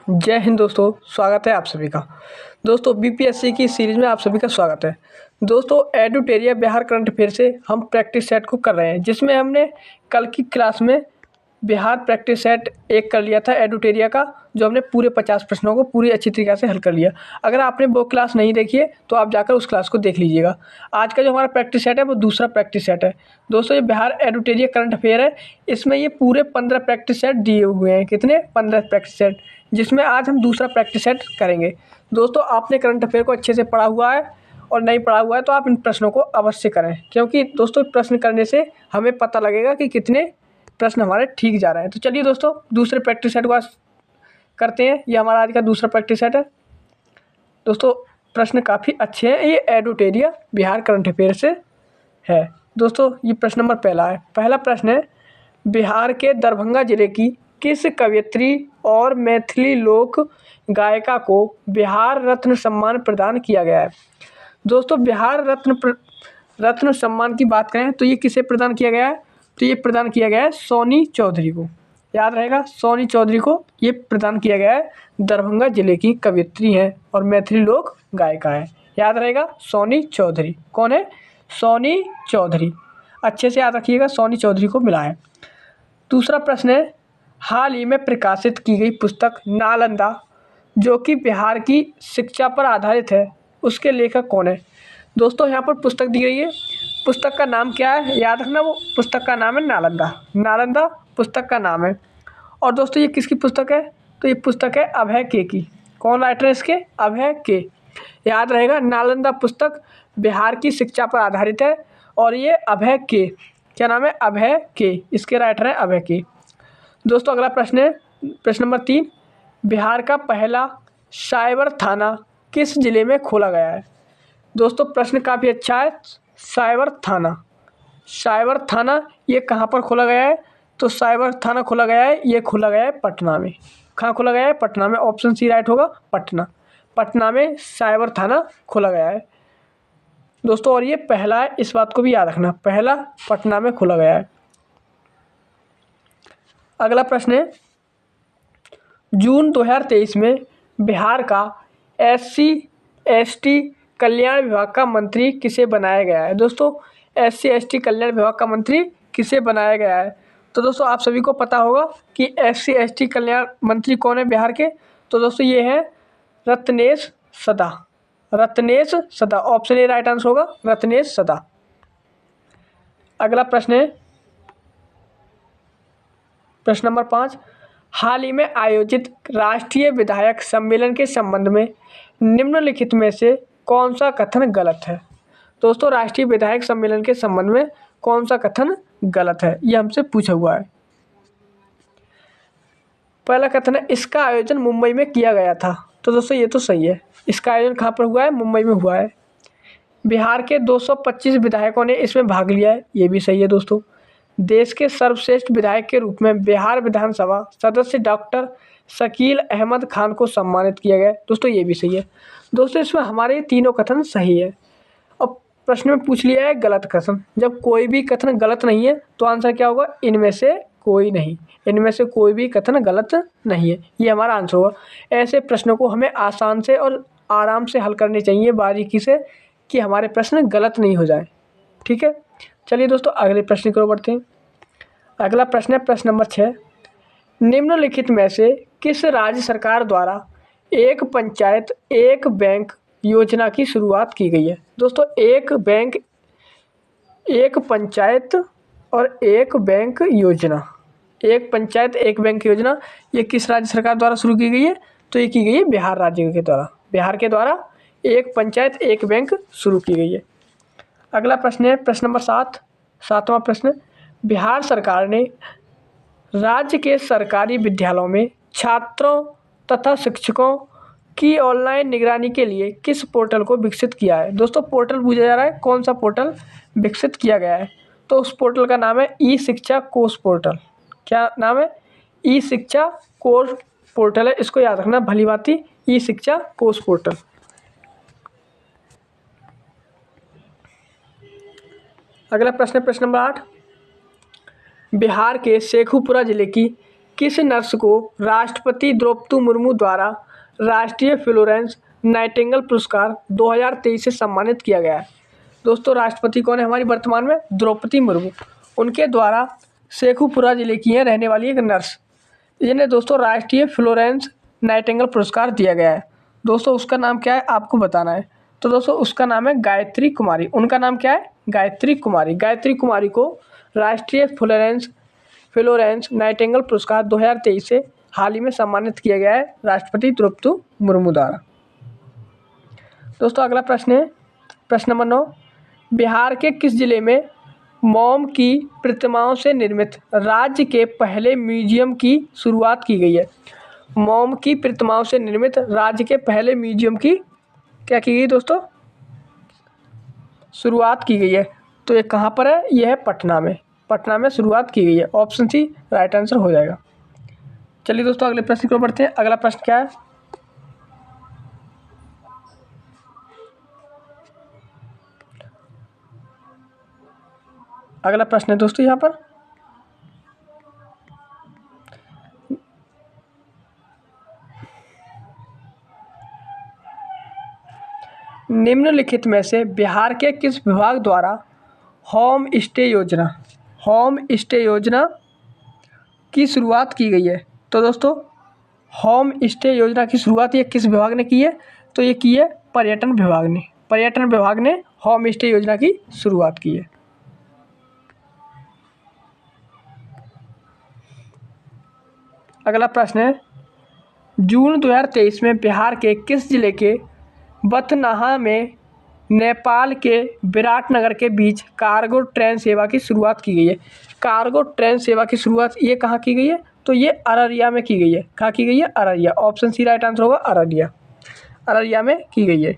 जय हिंद दोस्तों, स्वागत है आप सभी का। दोस्तों बीपीएससी की सीरीज में आप सभी का स्वागत है। दोस्तों एडुटेरिया बिहार करंट अफेयर से हम प्रैक्टिस सेट को कर रहे हैं, जिसमें हमने कल की क्लास में बिहार प्रैक्टिस सेट 1 कर लिया था एडुटेरिया का, जो हमने पूरे 50 प्रश्नों को पूरी अच्छी तरीके से हल कर लिया। अगर आपने वो क्लास नहीं देखी है तो आप जाकर उस क्लास को देख लीजिएगा। आज का जो हमारा प्रैक्टिस सेट है वो दूसरा प्रैक्टिस सेट है। दोस्तों ये बिहार एडुटेरिया करंट अफेयर है, इसमें ये पूरे 15 प्रैक्टिस सेट दिए हुए हैं। कितने? 15 प्रैक्टिस सेट, जिसमें आज हम दूसरा प्रैक्टिस सेट करेंगे। दोस्तों आपने करंट अफेयर को अच्छे से पढ़ा हुआ है और नहीं पढ़ा हुआ है तो आप इन प्रश्नों को अवश्य करें, क्योंकि दोस्तों प्रश्न करने से हमें पता लगेगा कि कितने प्रश्न हमारे ठीक जा रहे हैं। तो चलिए दोस्तों दूसरे प्रैक्टिस सेट को आज करते हैं। ये हमारा आज का दूसरा प्रैक्टिस सेट है। दोस्तों प्रश्न काफ़ी अच्छे हैं, ये एडुटेरिया बिहार करंट अफेयर से है। दोस्तों ये प्रश्न नंबर पहला है। पहला प्रश्न है, बिहार के दरभंगा जिले की किस कवयित्री और मैथिली लोक गायिका को बिहार रत्न सम्मान प्रदान किया गया है? दोस्तों बिहार रत्न सम्मान की बात करें तो ये किसे प्रदान किया गया है? तो ये प्रदान किया गया है सोनी चौधरी को। याद रहेगा, सोनी चौधरी को ये प्रदान किया गया है। दरभंगा जिले की कवयित्री हैं और मैथिली लोक गायिका है। याद रहेगा, सोनी चौधरी कौन है? सोनी चौधरी। अच्छे से याद रखिएगा, सोनी चौधरी को मिला है। दूसरा प्रश्न है, हाल ही में प्रकाशित की गई पुस्तक नालंदा, जो कि बिहार की शिक्षा पर आधारित है, उसके लेखक कौन है? दोस्तों यहाँ पर पुस्तक दी गई है, पुस्तक का नाम क्या है? याद रखना, वो पुस्तक का नाम है नालंदा। नालंदा पुस्तक का नाम है। और दोस्तों ये किसकी पुस्तक है? तो ये पुस्तक है अभय के की। कौन राइटर है इसके? अभय के। याद रहेगा, नालंदा पुस्तक बिहार की शिक्षा पर आधारित है और ये अभय के, क्या नाम है? अभय के, इसके राइटर हैं अभय के। दोस्तों अगला प्रश्न है, प्रश्न नंबर 3, बिहार का पहला साइबर थाना किस जिले में खोला गया है? दोस्तों प्रश्न काफ़ी अच्छा है। साइबर थाना ये कहाँ पर खोला गया है? तो साइबर थाना खोला गया है, ये खोला गया है पटना में। कहाँ खोला गया है? पटना में। ऑप्शन सी राइट होगा, पटना। पटना में साइबर थाना खोला गया है दोस्तों, और ये पहला है, इस बात को भी याद रखना, पहला पटना में खोला गया है। अगला प्रश्न है, जून 2023 में बिहार का SC/ST कल्याण विभाग का मंत्री किसे बनाया गया है? दोस्तों SC/ST कल्याण विभाग का मंत्री किसे बनाया गया है? तो दोस्तों आप सभी को पता होगा कि SC/ST कल्याण मंत्री कौन है बिहार के। तो दोस्तों ये है रत्नेश सदा। रत्नेश सदा, ऑप्शन ए राइट आंसर होगा, रत्नेश सदा। अगला प्रश्न है, प्रश्न नंबर 5, हाल ही में आयोजित राष्ट्रीय विधायक सम्मेलन के संबंध में निम्नलिखित में से कौन सा कथन गलत है? दोस्तों राष्ट्रीय विधायक सम्मेलन के संबंध में कौन सा कथन गलत है, ये हमसे पूछा हुआ है। पहला कथन है, इसका आयोजन मुंबई में किया गया था। तो दोस्तों ये तो सही है, इसका आयोजन कहाँ पर हुआ है? मुंबई में हुआ है। बिहार के 225 विधायकों ने इसमें भाग लिया है, ये भी सही है दोस्तों। देश के सर्वश्रेष्ठ विधायक के रूप में बिहार विधानसभा सदस्य डॉक्टर शकील अहमद खान को सम्मानित किया गया, दोस्तों ये भी सही है। दोस्तों इसमें हमारे तीनों कथन सही है। अब प्रश्न में पूछ लिया है गलत कथन। जब कोई भी कथन गलत नहीं है तो आंसर क्या होगा? इनमें से कोई नहीं। इनमें से कोई भी कथन गलत नहीं है, ये हमारा आंसर होगा। ऐसे प्रश्नों को हमें आसान से और आराम से हल करने चाहिए, बारीकी से, कि हमारे प्रश्न गलत नहीं हो जाए। ठीक है, चलिए दोस्तों अगले प्रश्न की ओर बढ़ते हैं। अगला प्रश्न है प्रश्न नंबर 6, निम्नलिखित में से किस राज्य सरकार द्वारा एक पंचायत एक बैंक योजना की शुरुआत की गई है? दोस्तों एक पंचायत और एक बैंक योजना, एक पंचायत एक बैंक योजना, ये किस राज्य सरकार द्वारा शुरू की गई है? तो ये की गई है बिहार राज्य के द्वारा। बिहार के द्वारा एक पंचायत एक बैंक शुरू की गई है। अगला प्रश्न है प्रश्न नंबर 7, 7वां प्रश्न, बिहार सरकार ने राज्य के सरकारी विद्यालयों में छात्रों तथा शिक्षकों की ऑनलाइन निगरानी के लिए किस पोर्टल को विकसित किया है? दोस्तों पोर्टल पूछा जा रहा है, कौन सा पोर्टल विकसित किया गया है? तो उस पोर्टल का नाम है ई शिक्षा कोष पोर्टल। क्या नाम है? ई शिक्षा कोष पोर्टल है, इसको याद रखना भली भांति, ई शिक्षा कोष पोर्टल। अगला प्रश्न है प्रश्न नंबर 8, बिहार के शेखुपुरा जिले की किस नर्स को राष्ट्रपति द्रौपदी मुर्मू द्वारा राष्ट्रीय फ्लोरेंस नाइटिंगेल पुरस्कार 2023 से सम्मानित किया गया है? दोस्तों राष्ट्रपति कौन है हमारी वर्तमान में? द्रौपदी मुर्मू। उनके द्वारा शेखुपुरा जिले की है रहने वाली एक नर्स, जिन्हें दोस्तों राष्ट्रीय फ्लोरेंस नाइटिंगेल पुरस्कार दिया गया है। दोस्तों उसका नाम क्या है आपको बताना है। तो दोस्तों उसका नाम है गायत्री कुमारी। उनका नाम क्या है? गायत्री कुमारी। गायत्री कुमारी को राष्ट्रीय फ्लोरेंस नाइटिंगेल पुरस्कार 2023 से हाल ही में सम्मानित किया गया है राष्ट्रपति द्रौपदी मुर्मू द्वारा। दोस्तों अगला प्रश्न है प्रश्न नंबर 9। बिहार के किस जिले में मोम की प्रतिमाओं से निर्मित राज्य के पहले म्यूजियम की शुरुआत की गई है? मोम की प्रतिमाओं से निर्मित राज्य के पहले म्यूजियम की क्या की गई दोस्तों? शुरुआत की गई है। तो ये कहाँ पर है? ये है पटना में। पटना में शुरुआत की गई है। ऑप्शन सी राइट आंसर हो जाएगा। चलिए दोस्तों अगले प्रश्न की ओर बढ़ते हैं। अगला प्रश्न क्या है? अगला प्रश्न है दोस्तों यहाँ पर निम्नलिखित में से बिहार के किस विभाग द्वारा होम स्टे योजना की शुरुआत की गई है? तो दोस्तों होम स्टे योजना की शुरुआत ये किस विभाग ने की है? तो ये की है पर्यटन विभाग ने। पर्यटन विभाग ने होम स्टे योजना की शुरुआत की है। अगला प्रश्न है जून 2023 में बिहार के किस जिले के बथनाहा में नेपाल के विराटनगर के बीच कार्गो ट्रेन सेवा की शुरुआत की गई है? कार्गो ट्रेन सेवा की शुरुआत ये कहाँ की गई है? तो ये अररिया में की गई है। कहाँ की गई है? Araria. Option C right answer होगा अररिया। अररिया में की गई है।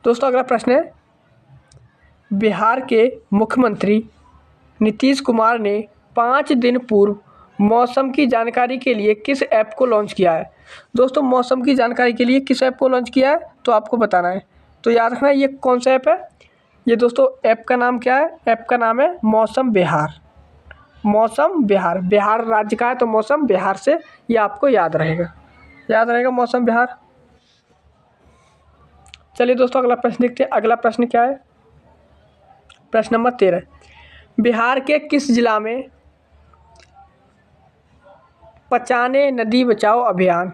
दोस्तों अगला प्रश्न है बिहार के मुख्यमंत्री नीतीश कुमार ने 5 दिन पूर्व मौसम की जानकारी के लिए किस ऐप को लॉन्च किया है? दोस्तों मौसम की जानकारी के लिए किस ऐप को लॉन्च किया है तो आपको बताना है। तो याद रखना ये कौन सा ऐप है? ये दोस्तों ऐप का नाम क्या है? ऐप का नाम है मौसम बिहार। मौसम बिहार। बिहार राज्य का है तो मौसम बिहार से ये आपको याद रहेगा मौसम बिहार। चलिए दोस्तों अगला प्रश्न देखते हैं। अगला प्रश्न क्या है? प्रश्न नंबर 13। बिहार के किस जिला में पचाने नदी बचाओ अभियान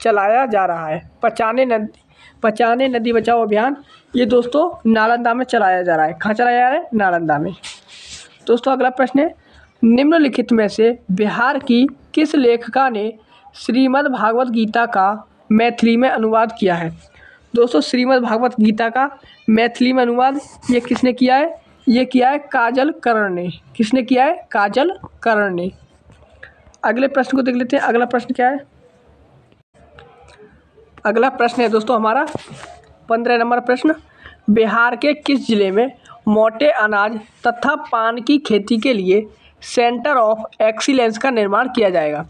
चलाया जा रहा है? पचाने नदी बचाओ अभियान ये दोस्तों नालंदा में चलाया जा रहा है। कहाँ चलाया जा रहा है? नालंदा में। दोस्तों अगला प्रश्न है निम्नलिखित में से बिहार की किस लेखिका ने श्रीमद् भागवत गीता का मैथिली में अनुवाद किया है? दोस्तों श्रीमद् भागवत गीता का मैथिली में अनुवाद ये किसने किया है? ये किया है काजल कर्ण ने। किसने किया है? काजल कर्ण ने। अगले प्रश्न को देख लेते हैं। अगला प्रश्न क्या है? अगला प्रश्न है दोस्तों हमारा 15 नंबर प्रश्न। बिहार के किस जिले में मोटे अनाज तथा पान की खेती के लिए सेंटर ऑफ एक्सीलेंस का निर्माण किया जाएगा?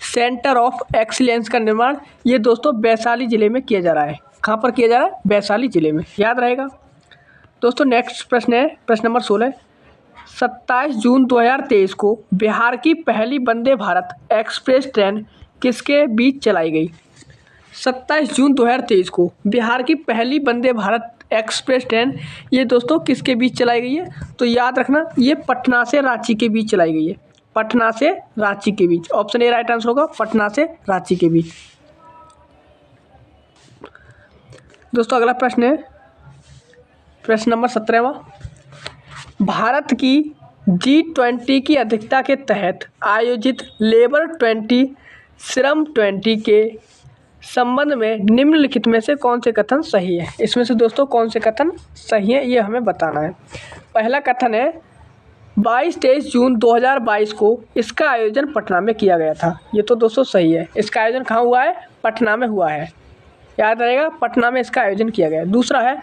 सेंटर ऑफ एक्सीलेंस का निर्माण ये दोस्तों वैशाली जिले में किया जा रहा है। कहाँ पर किया जा रहा है? वैशाली जिले में। याद रहेगा। दोस्तों नेक्स्ट प्रश्न है प्रश्न नंबर 16। 27 जून 2023 को बिहार की पहली वंदे भारत एक्सप्रेस ट्रेन किसके बीच चलाई गई? 27 जून 2023 को बिहार की पहली वंदे भारत एक्सप्रेस ट्रेन ये दोस्तों किसके बीच चलाई गई है? तो याद रखना ये पटना से रांची के बीच चलाई गई है। पटना से रांची के बीच। ऑप्शन ए राइट आंसर होगा पटना से रांची के बीच। दोस्तों अगला प्रश्न है प्रश्न नंबर 17वां। भारत की G20 की अध्यक्षता के तहत आयोजित लेबर 20 श्रम 20 के संबंध में निम्नलिखित में से कौन से कथन सही है? इसमें से दोस्तों कौन से कथन सही है ये हमें बताना है। पहला कथन है 22-23 जून 2022 को इसका आयोजन पटना में किया गया था। ये तो दोस्तों सही है। इसका आयोजन कहाँ हुआ है? पटना में हुआ है। याद रहेगा पटना में इसका आयोजन किया गया। दूसरा है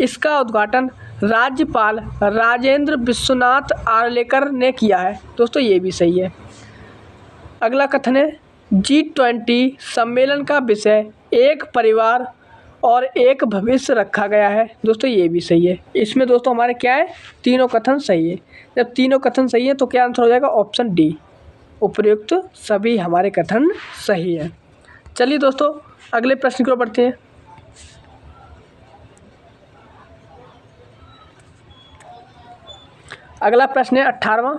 इसका उद्घाटन राज्यपाल राजेंद्र विश्वनाथ आर्लेकर ने किया है। दोस्तों ये भी सही है। अगला कथन है G20 सम्मेलन का विषय एक परिवार और एक भविष्य रखा गया है। दोस्तों ये भी सही है। इसमें दोस्तों हमारे क्या है, तीनों कथन सही है। जब तीनों कथन सही है तो क्या आंसर हो जाएगा, ऑप्शन डी, उपयुक्त सभी हमारे कथन सही है। चलिए दोस्तों अगले प्रश्न की ओर बढ़ते हैं। अगला प्रश्न है 18वां।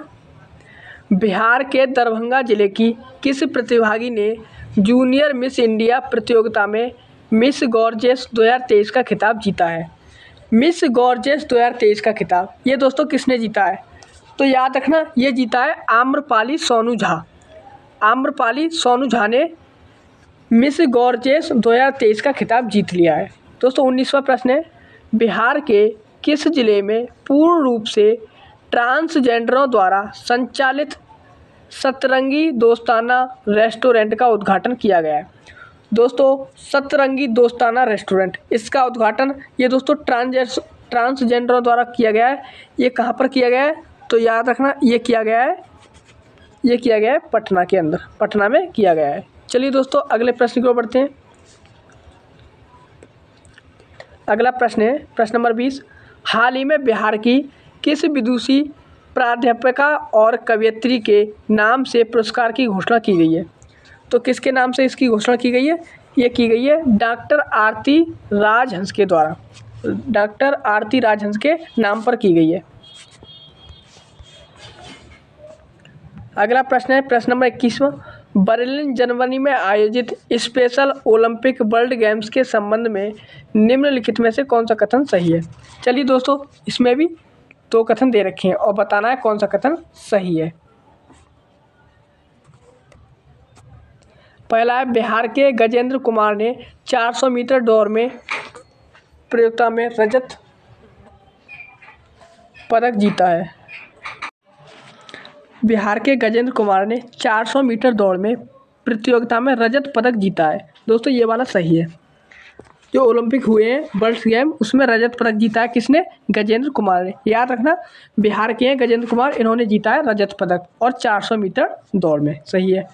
बिहार के दरभंगा जिले की किस प्रतिभागी ने जूनियर मिस इंडिया प्रतियोगिता में मिस गॉर्जियस 2023 का खिताब जीता है। मिस गॉर्जियस 2023 का खिताब ये दोस्तों किसने जीता है, तो याद रखना ये जीता है आम्रपाली सोनू झा। आम्रपाली सोनू झा ने मिस गॉर्जियस 2023 का खिताब जीत लिया है। दोस्तों 19वां प्रश्न है, बिहार के किस जिले में पूर्ण रूप से ट्रांसजेंडरों द्वारा संचालित सतरंगी दोस्ताना रेस्टोरेंट का उद्घाटन किया गया है। दोस्तों सतरंगी दोस्ताना रेस्टोरेंट, इसका उद्घाटन ये दोस्तों ट्रांसजेंडरों द्वारा किया गया है। ये कहाँ पर किया गया है, तो याद रखना ये किया गया है पटना के अंदर, पटना में किया गया है। चलिए दोस्तों अगले प्रश्न की ओर बढ़ते हैं। अगला प्रश्न है प्रश्न नंबर 20। हाल ही में बिहार की किस विदुषी प्राध्यापिका और कवयित्री के नाम से पुरस्कार की घोषणा की गई है, तो किसके नाम से इसकी घोषणा की गई है, ये की गई है डॉक्टर आरती राजहंस के द्वारा। डॉक्टर आरती राजहंस के नाम पर की गई है। अगला प्रश्न है प्रश्न नंबर 21वां। बर्लिन जर्मनी में आयोजित स्पेशल ओलंपिक वर्ल्ड गेम्स के संबंध में निम्नलिखित में से कौन सा कथन सही है। चलिए दोस्तों इसमें भी दो कथन दे रखे हैं और बताना है कौन सा कथन सही है। पहला है, बिहार के गजेंद्र कुमार ने 400 मीटर दौड़ में प्रतियोगिता में रजत पदक जीता है। बिहार के गजेंद्र कुमार ने 400 मीटर दौड़ में प्रतियोगिता में रजत पदक जीता है। दोस्तों ये वाला सही है। जो ओलंपिक हुए हैं वर्ल्ड गेम उसमें रजत पदक जीता है किसने, गजेंद्र कुमार ने। याद रखना बिहार के हैं गजेंद्र कुमार, इन्होंने जीता है रजत पदक और 400 मीटर दौड़ में, सही है।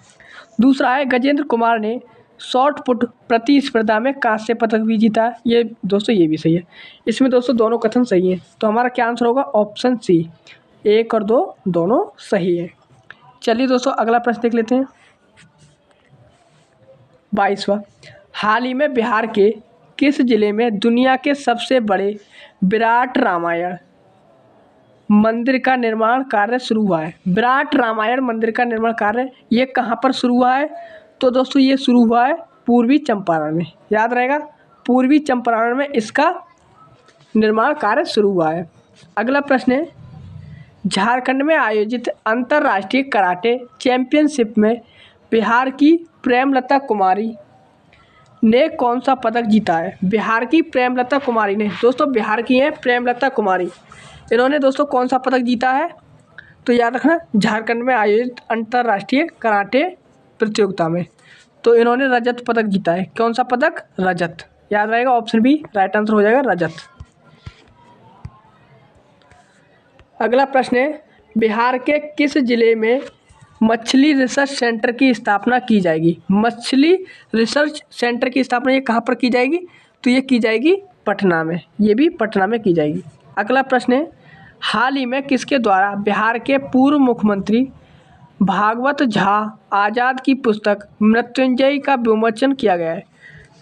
दूसरा है, गजेंद्र कुमार ने शॉट पुट प्रतिस्पर्धा में कांस्य पदक भी जीता है। ये दोस्तों ये भी सही है। इसमें दोस्तों दोनों कथन सही हैं, तो हमारा क्या आंसर होगा, ऑप्शन सी, 1 और 2 दोनों सही है। चलिए दोस्तों अगला प्रश्न देख लेते हैं। 22वां। हाल ही में बिहार के किस जिले में दुनिया के सबसे बड़े विराट रामायण मंदिर का निर्माण कार्य शुरू हुआ है। विराट रामायण मंदिर का निर्माण कार्य ये कहाँ पर शुरू हुआ है, तो दोस्तों ये शुरू हुआ है पूर्वी चंपारण में। याद रहेगा पूर्वी चंपारण में इसका निर्माण कार्य शुरू हुआ है। अगला प्रश्न है, झारखंड में आयोजित अंतर्राष्ट्रीय कराटे चैंपियनशिप में बिहार की प्रेमलता कुमारी ने कौन सा पदक जीता है। बिहार की प्रेमलता कुमारी ने, दोस्तों बिहार की हैं प्रेमलता कुमारी, इन्होंने दोस्तों कौन सा पदक जीता है, तो याद रखना झारखंड में आयोजित अंतर्राष्ट्रीय कराटे प्रतियोगिता में, तो इन्होंने रजत पदक जीता है। कौन सा पदक, रजत। याद रहेगा ऑप्शन बी राइट आंसर हो जाएगा, रजत। अगला प्रश्न है, बिहार के किस जिले में मछली रिसर्च सेंटर की स्थापना की जाएगी। मछली रिसर्च सेंटर की स्थापना ये कहाँ पर की जाएगी, तो ये की जाएगी पटना में, ये भी पटना में की जाएगी। अगला प्रश्न है, हाल ही में किसके द्वारा बिहार के पूर्व मुख्यमंत्री भागवत झा आज़ाद की पुस्तक मृत्युंजयी का विमोचन किया गया है।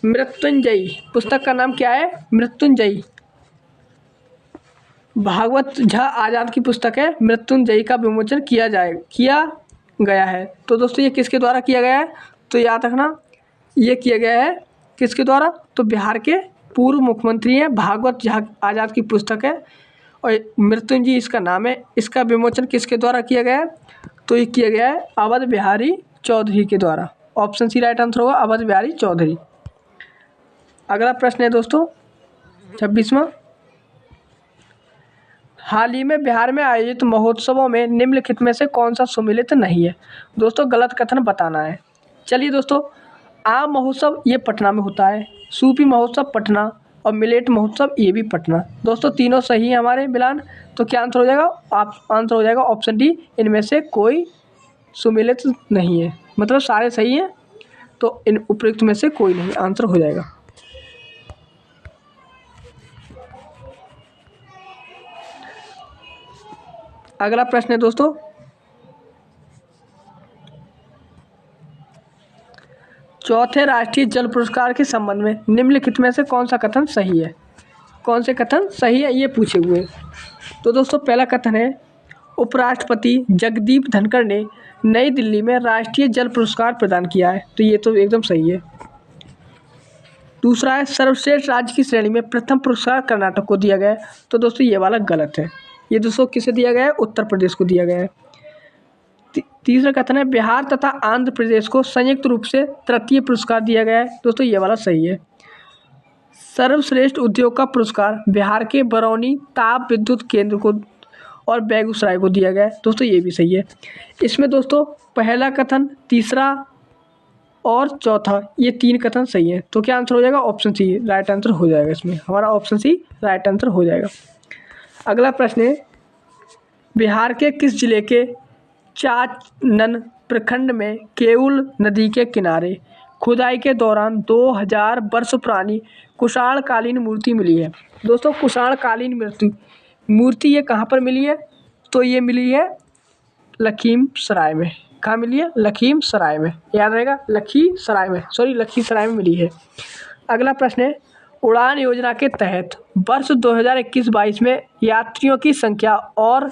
मृत्युंजयी पुस्तक का नाम क्या है, मृत्युंजयी। भागवत झा आज़ाद की पुस्तक है मृत्युंजयी का विमोचन किया गया है। तो दोस्तों ये किसके द्वारा किया गया है, तो याद रखना ये किया गया है किसके द्वारा, तो बिहार के पूर्व मुख्यमंत्री हैं भागवत झा आज़ाद की पुस्तक है और मृत्युंजयी इसका नाम है। इसका विमोचन किसके द्वारा किया गया है, तो ये किया गया है अवध बिहारी चौधरी के द्वारा। ऑप्शन सी राइट आंसर होगा, अवध बिहारी चौधरी। अगला प्रश्न है दोस्तों 26वां। हाल ही में बिहार में आयोजित महोत्सवों में निम्नलिखित में से कौन सा सम्मिलित नहीं है। दोस्तों गलत कथन बताना है। चलिए दोस्तों, आम महोत्सव ये पटना में होता है, सूफी महोत्सव पटना और मिलेट महोत्सव ये भी पटना। दोस्तों तीनों सही है हमारे मिलान, तो क्या आंसर हो जाएगा, आंसर हो जाएगा ऑप्शन डी, इनमें से कोई सम्मिलित नहीं है, मतलब सारे सही हैं, तो इन उपयुक्त में से कोई नहीं, आंसर हो जाएगा। अगला प्रश्न है दोस्तों, चौथे राष्ट्रीय जल पुरस्कार के संबंध में निम्नलिखित में से कौन सा कथन सही है? कौन से कथन सही है ये पूछे हुए। तो दोस्तों पहला कथन है, उपराष्ट्रपति जगदीप धनखड़ ने नई दिल्ली में राष्ट्रीय जल पुरस्कार प्रदान किया है। तो ये तो एकदम सही है। दूसरा है, सर्वश्रेष्ठ राज्य की श्रेणी में प्रथम पुरस्कार कर्नाटक को दिया गया है। तो दोस्तों ये वाला गलत है। ये दोस्तों किसे दिया गया है? उत्तर प्रदेश को दिया गया है। तीसरा कथन है, बिहार तथा आंध्र प्रदेश को संयुक्त रूप से तृतीय पुरस्कार दिया गया है। दोस्तों ये वाला सही है। सर्वश्रेष्ठ उद्योग का पुरस्कार बिहार के बरौनी ताप विद्युत केंद्र को और बेगूसराय को दिया गया है। दोस्तों ये भी सही है। इसमें दोस्तों पहला कथन, तीसरा और चौथा, ये 3 कथन सही है। तो क्या आंसर हो जाएगा? ऑप्शन सी राइट आंसर हो जाएगा। इसमें हमारा ऑप्शन सी राइट आंसर हो जाएगा। अगला प्रश्न है, बिहार के किस जिले के चानन प्रखंड में केउल नदी के किनारे खुदाई के दौरान 2000 वर्ष पुरानी कुषाणकालीन मूर्ति मिली है? दोस्तों कुषाणकालीन मूर्ति ये कहाँ पर मिली है? तो ये मिली है लखीमसराय में। कहाँ मिली है? लखीमसराय में। याद रहेगा, लखीसराय में मिली है। अगला प्रश्न है, उड़ान योजना के तहत वर्ष 2021-22 में यात्रियों की संख्या और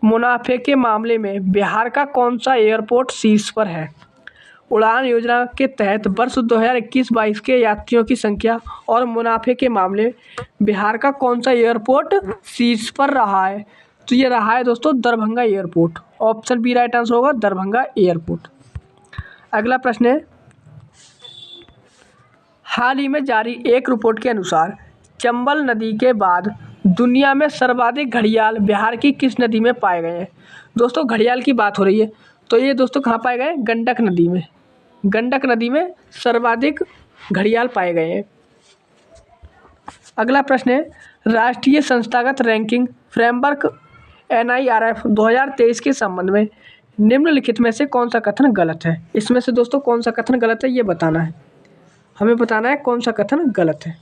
मुनाफे के मामले में बिहार का कौन सा एयरपोर्ट शीर्ष पर है? उड़ान योजना के तहत वर्ष 2021-22 के यात्रियों की संख्या और मुनाफे के मामले में बिहार का कौन सा एयरपोर्ट शीर्ष पर रहा है? तो ये रहा है दोस्तों Darbhanga airport. Option B right answer होगा, दरभंगा एयरपोर्ट। अगला प्रश्न है, हाल ही में जारी एक रिपोर्ट के अनुसार चंबल नदी के बाद दुनिया में सर्वाधिक घड़ियाल बिहार की किस नदी में पाए गए हैं? दोस्तों घड़ियाल की बात हो रही है, तो ये दोस्तों कहाँ पाए गए? गंडक नदी में। गंडक नदी में सर्वाधिक घड़ियाल पाए गए हैं। अगला प्रश्न है, राष्ट्रीय संस्थागत रैंकिंग फ्रेमवर्क NIRF 2023 के संबंध में निम्नलिखित में से कौन सा कथन गलत है? इसमें से दोस्तों कौन सा कथन गलत है ये बताना है, हमें बताना है कौन सा कथन गलत है।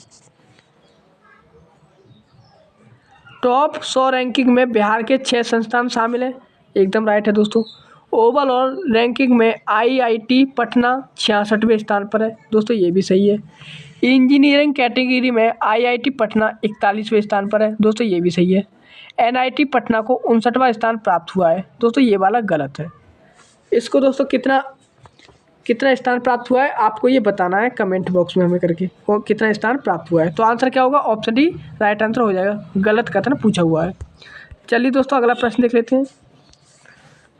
टॉप 100 रैंकिंग में बिहार के 6 संस्थान शामिल हैं। एकदम राइट है दोस्तों। ओवरऑल रैंकिंग में IIT पटना 66वें स्थान पर है। दोस्तों ये भी सही है। इंजीनियरिंग कैटेगरी में IIT पटना 41वें स्थान पर है। दोस्तों ये भी सही है। NIT पटना को 59वां स्थान प्राप्त हुआ है। दोस्तों ये वाला गलत है। इसको दोस्तों कितना स्थान प्राप्त हुआ है आपको ये बताना है कमेंट बॉक्स में हमें करके, और कितना स्थान प्राप्त हुआ है। तो आंसर क्या होगा? ऑप्शन डी राइट आंसर हो जाएगा। गलत कथन पूछा हुआ है। चलिए दोस्तों अगला प्रश्न देख लेते हैं।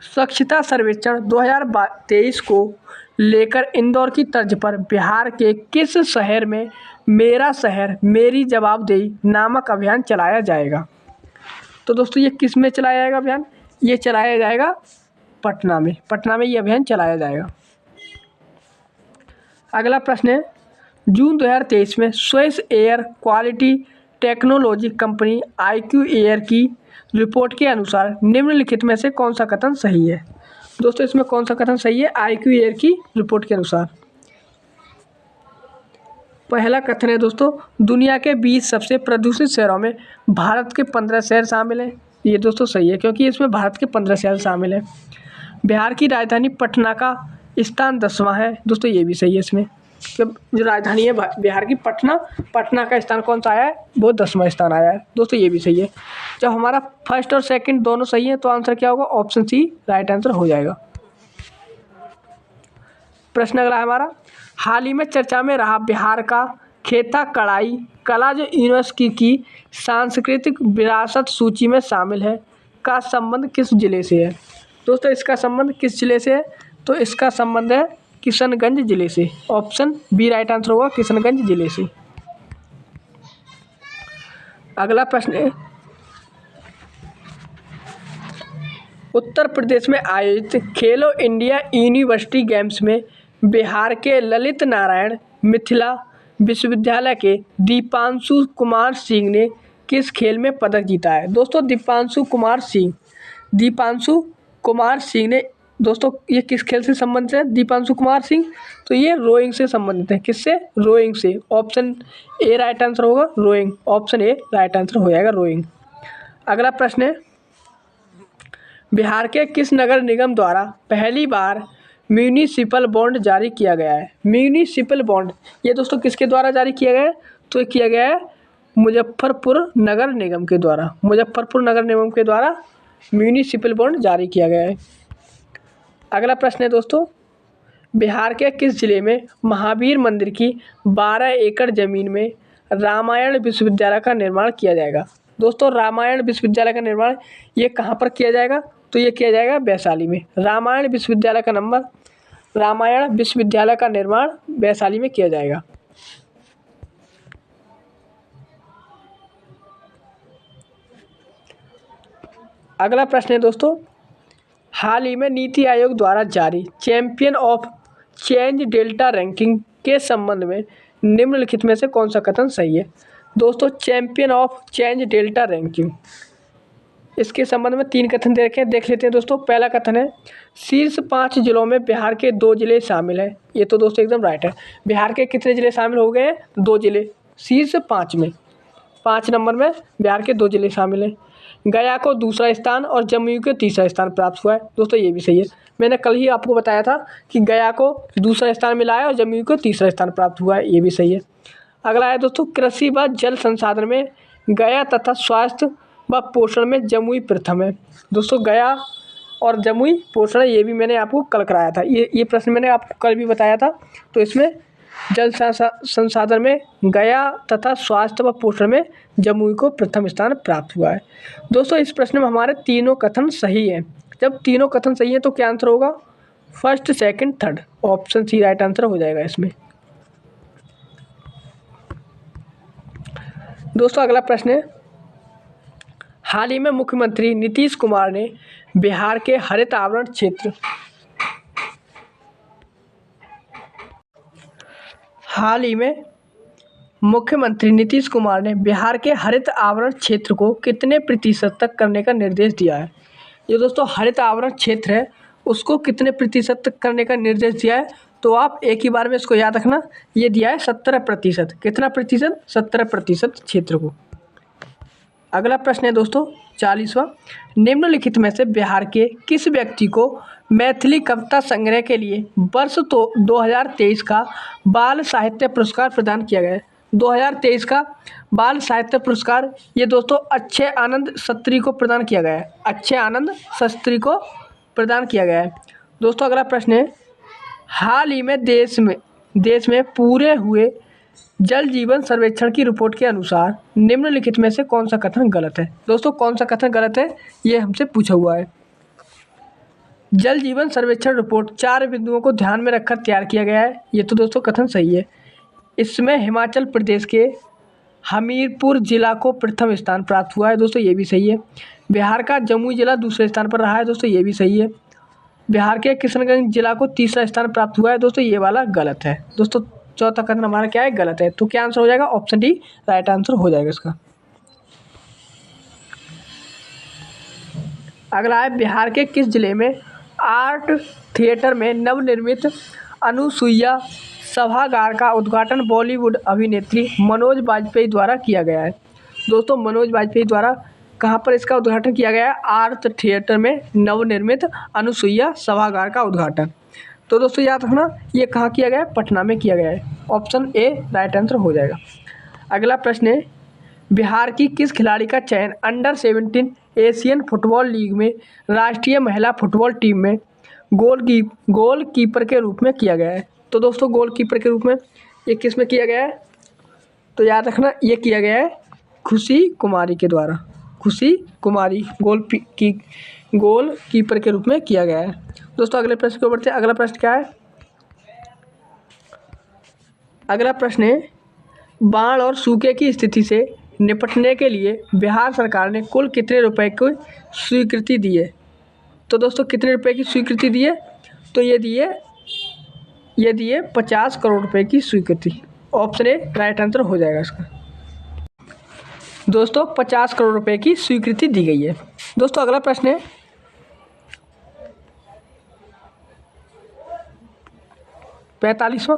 स्वच्छता सर्वेक्षण 2023 को लेकर इंदौर की तर्ज पर बिहार के किस शहर में मेरा शहर मेरी जवाबदेही नामक अभियान चलाया जाएगा? तो दोस्तों ये किस में चलाया जाएगा अभियान? ये चलाया जाएगा पटना में। पटना में ये अभियान चलाया जाएगा। अगला प्रश्न है, जून 2023 में Swiss air quality technology company IQ air की रिपोर्ट के अनुसार निम्नलिखित में से कौन सा कथन सही है? दोस्तों इसमें कौन सा कथन सही है IQ एयर की रिपोर्ट के अनुसार? पहला कथन है दोस्तों, दुनिया के 20 सबसे प्रदूषित शहरों में भारत के 15 शहर शामिल हैं। ये दोस्तों सही है क्योंकि इसमें भारत के 15 शहर शामिल हैं। बिहार की राजधानी पटना का स्थान 10वां है। दोस्तों ये भी सही है। इसमें जो राजधानी है बिहार की पटना का स्थान कौन सा आया है? वो 10वां स्थान आया है। दोस्तों ये भी सही है। जब हमारा फर्स्ट और सेकंड दोनों सही है तो आंसर क्या होगा? ऑप्शन सी राइट आंसर हो जाएगा। प्रश्न अगला है हमारा, हाल ही में चर्चा में रहा बिहार का खेता कढ़ाई कला जो यूनेस्को की सांस्कृतिक विरासत सूची में शामिल है का संबंध किस जिले से है? दोस्तों इसका संबंध किस जिले से है? तो इसका संबंध है किशनगंज जिले से। ऑप्शन बी राइट आंसर होगा, किशनगंज जिले से। अगला प्रश्न है, उत्तर प्रदेश में आयोजित खेलो इंडिया यूनिवर्सिटी गेम्स में बिहार के ललित नारायण मिथिला विश्वविद्यालय के दीपांशु कुमार सिंह ने किस खेल में पदक जीता है? दोस्तों दीपांशु कुमार सिंह ने दोस्तों ये किस खेल से संबंधित है? दीपांशु कुमार सिंह, तो ये रोइंग से संबंधित है। किससे? रोइंग से। ऑप्शन ए राइट आंसर होगा, rowing. Option A right answer हो जाएगा, रोइंग। अगला प्रश्न है, बिहार के किस नगर निगम द्वारा पहली बार म्यूनिसिपल बॉन्ड जारी किया गया है? म्यूनिसिपल बॉन्ड ये दोस्तों किसके द्वारा जारी किया गया है? तो ये किया गया है मुजफ्फरपुर नगर निगम के द्वारा। मुजफ्फरपुर नगर निगम के द्वारा म्यूनिसिपल बॉन्ड जारी किया गया है। अगला प्रश्न है दोस्तों, बिहार के किस जिले में महावीर मंदिर की 12 एकड़ जमीन में रामायण विश्वविद्यालय का निर्माण किया जाएगा? दोस्तों रामायण विश्वविद्यालय का निर्माण ये कहाँ पर किया जाएगा? तो ये किया जाएगा वैशाली में। रामायण विश्वविद्यालय का निर्माण वैशाली में किया जाएगा। अगला प्रश्न है दोस्तों, हाल ही में नीति आयोग द्वारा जारी champion of change delta ranking के संबंध में निम्नलिखित में से कौन सा कथन सही है? दोस्तों champion of change delta ranking, इसके संबंध में 3 कथन देख लेते हैं दोस्तों। पहला कथन है, शीर्ष 5 जिलों में बिहार के 2 जिले शामिल हैं। ये तो दोस्तों एकदम राइट है। बिहार के कितने जिले शामिल हो गए हैं? 2 जिले। शीर्ष 5 में 5 नंबर में बिहार के 2 जिले शामिल हैं। गया को दूसरा स्थान और जमुई को तीसरा स्थान प्राप्त हुआ है। दोस्तों ये भी सही है। मैंने कल ही आपको बताया था कि गया को दूसरा स्थान मिला है और जमुई को तीसरा स्थान प्राप्त हुआ है। ये भी सही है। अगला है दोस्तों, कृषि व जल संसाधन में गया तथा स्वास्थ्य व पोषण में जमुई प्रथम है। दोस्तों गया और जमुई पोषण ये भी मैंने आपको कल कराया था। ये प्रश्न मैंने आपको कल भी बताया था। तो इसमें जल संसाधन में गया तथा स्वास्थ्य व पोषण में जमुई को प्रथम स्थान प्राप्त हुआ है। दोस्तों इस प्रश्न में हमारे तीनों कथन सही हैं। जब तीनों कथन सही हैं तो क्या आंसर होगा? First, second, third. Option C right answer हो जाएगा इसमें। दोस्तों अगला प्रश्न है, हाल ही में मुख्यमंत्री नीतीश कुमार ने बिहार के हरित आवरण क्षेत्र हाल ही में मुख्यमंत्री नीतीश कुमार ने बिहार के हरित आवरण क्षेत्र को कितने प्रतिशत तक करने का निर्देश दिया है? ये दोस्तों हरित आवरण क्षेत्र है उसको कितने प्रतिशत तक करने का निर्देश दिया है? तो आप एक ही बार में इसको याद रखना, ये दिया है 17%। कितना प्रतिशत? 17% क्षेत्र को। अगला प्रश्न है दोस्तों 40वां, निम्नलिखित में से बिहार के किस व्यक्ति को मैथिली कविता संग्रह के लिए वर्ष 2023 का बाल साहित्य पुरस्कार प्रदान किया गया है? 2023 का बाल साहित्य पुरस्कार ये दोस्तों अक्षय आनंद सत्री को प्रदान किया गया है। अक्षय आनंद सत्री को प्रदान किया गया है। दोस्तों अगला प्रश्न है, हाल ही में देश में पूरे हुए जल जीवन सर्वेक्षण की रिपोर्ट के अनुसार निम्नलिखित में से कौन सा कथन गलत है? दोस्तों कौन सा कथन गलत है ये हमसे पूछा हुआ है। जल जीवन सर्वेक्षण रिपोर्ट 4 बिंदुओं को ध्यान में रखकर तैयार किया गया है। ये तो दोस्तों कथन सही है। इसमें हिमाचल प्रदेश के हमीरपुर जिला को प्रथम स्थान प्राप्त हुआ है। दोस्तों ये भी सही है। बिहार का जमुई जिला दूसरे स्थान पर रहा है। दोस्तों ये भी सही है। बिहार के किशनगंज जिला को तीसरा स्थान प्राप्त हुआ है। दोस्तों ये वाला गलत है। दोस्तों चौथा कथन हमारा क्या है? गलत है। तो क्या आंसर हो जाएगा? ऑप्शन डी राइट आंसर हो जाएगा इसका। अगला है, बिहार के किस जिले में आर्ट थिएटर में नवनिर्मित अनुसुईया सभागार का उद्घाटन बॉलीवुड अभिनेत्री मनोज बाजपेयी द्वारा किया गया है? दोस्तों मनोज बाजपेयी द्वारा कहाँ पर इसका उद्घाटन किया गया है? आर्ट थिएटर में नवनिर्मित अनुसुईया सभागार का उद्घाटन। तो दोस्तों याद रखना ये कहाँ किया गया है? पटना में किया गया है। ऑप्शन ए राइट आंसर हो जाएगा। अगला प्रश्न है, बिहार की किस खिलाड़ी का चयन अंडर 17 एशियन फुटबॉल लीग में राष्ट्रीय महिला फुटबॉल टीम में गोलकीपर के रूप में किया गया है? तो दोस्तों गोलकीपर के रूप में ये किस में किया गया है? तो याद रखना ये किया गया है खुशी कुमारी के द्वारा। खुशी कुमारी गोलकीपर के रूप में किया गया है। दोस्तों अगले प्रश्न को बढ़ते हैं। अगला प्रश्न क्या है? अगला प्रश्न है, बाढ़ और सूखे की स्थिति से निपटने के लिए बिहार सरकार ने कुल कितने रुपए की स्वीकृति दी है? तो दोस्तों कितने रुपए की स्वीकृति दी है? तो ये दिए 50 करोड़ रुपए की स्वीकृति। ऑप्शन ए राइट आंसर हो जाएगा इसका। दोस्तों 50 करोड़ रुपए की स्वीकृति दी गई है। दोस्तों अगला प्रश्न है, 45वां,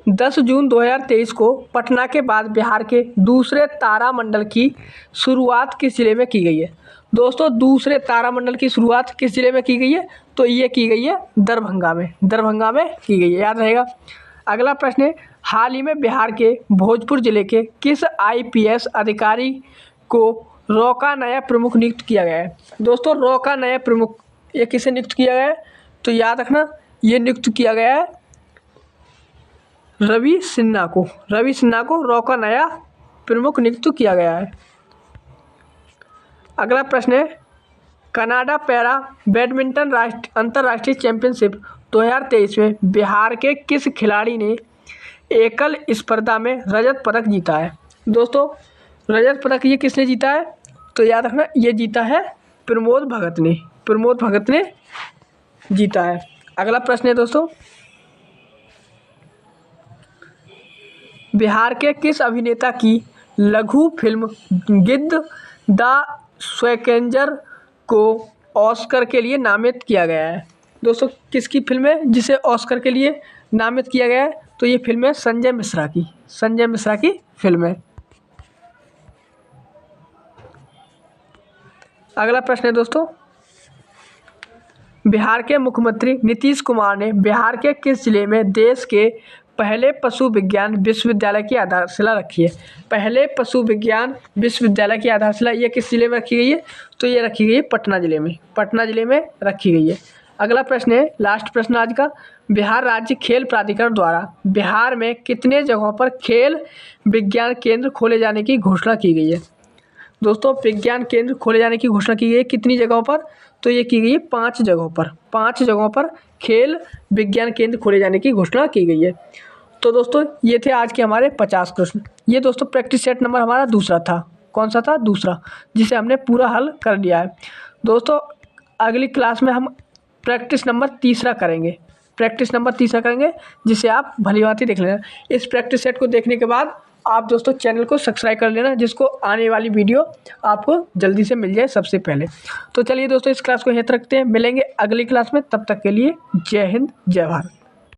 10 जून 2023 को पटना के बाद बिहार के दूसरे तारामंडल की शुरुआत किस जिले में की गई है? दोस्तों, दूसरे तारामंडल की शुरुआत किस जिले में की गई है? तो ये की गई है दरभंगा में। दरभंगा में की गई है, याद रहेगा। अगला प्रश्न है, हाल ही में बिहार के भोजपुर जिले के किस आईपीएस अधिकारी को रॉका नया प्रमुख नियुक्त किया गया है? दोस्तों, रॉका नया प्रमुख ये किसे नियुक्त किया गया है? तो याद रखना, ये नियुक्त किया गया है रवि सिन्हा को। रवि सिन्हा को रॉका नया प्रमुख नियुक्त किया गया है। अगला प्रश्न है, कनाडा पैरा बैडमिंटन अंतर्राष्ट्रीय चैंपियनशिप 2023 में बिहार के किस खिलाड़ी ने एकल स्पर्धा में रजत पदक जीता है? दोस्तों, रजत पदक ये किसने जीता है? तो याद रखना, ये जीता है प्रमोद भगत ने। प्रमोद भगत ने जीता है। अगला प्रश्न है दोस्तों, बिहार के किस अभिनेता की लघु फिल्म गिद्ध द स्कैवेंजर को ऑस्कर के लिए नामित किया गया है? दोस्तों, किसकी फिल्म है जिसे ऑस्कर के लिए नामित किया गया है? तो ये फिल्म है संजय मिश्रा की। संजय मिश्रा की फिल्म है। अगला प्रश्न है दोस्तों, बिहार के मुख्यमंत्री नीतीश कुमार ने बिहार के किस जिले में देश के पहले पशु विज्ञान विश्वविद्यालय की आधारशिला रखी है? पहले पशु विज्ञान विश्वविद्यालय की आधारशिला ये किस जिले में रखी गई है? तो ये रखी गई है पटना जिले में। पटना जिले में रखी गई है। अगला प्रश्न है, लास्ट प्रश्न आज का, बिहार राज्य खेल प्राधिकरण द्वारा बिहार में कितने जगहों पर खेल विज्ञान केंद्र खोले जाने की घोषणा की गई है? दोस्तों, विज्ञान केंद्र खोले जाने की घोषणा की गई है कितनी जगहों पर? तो ये की गई है 5 जगहों पर। 5 जगहों पर खेल विज्ञान केंद्र खोले जाने की घोषणा की गई है। तो दोस्तों, ये थे आज के हमारे 50 प्रश्न। ये दोस्तों प्रैक्टिस सेट नंबर हमारा दूसरा था। कौन सा था? दूसरा, जिसे हमने पूरा हल कर लिया है। दोस्तों, अगली क्लास में हम प्रैक्टिस नंबर तीसरा करेंगे। प्रैक्टिस नंबर तीसरा करेंगे, जिसे आप भली भांति देख लेना। इस प्रैक्टिस सेट को देखने के बाद आप दोस्तों चैनल को सब्सक्राइब कर लेना, जिसको आने वाली वीडियो आपको जल्दी से मिल जाए सबसे पहले। तो चलिए दोस्तों, इस क्लास को यहीं तक रखते हैं। मिलेंगे अगली क्लास में, तब तक के लिए जय हिंद, जय भारत।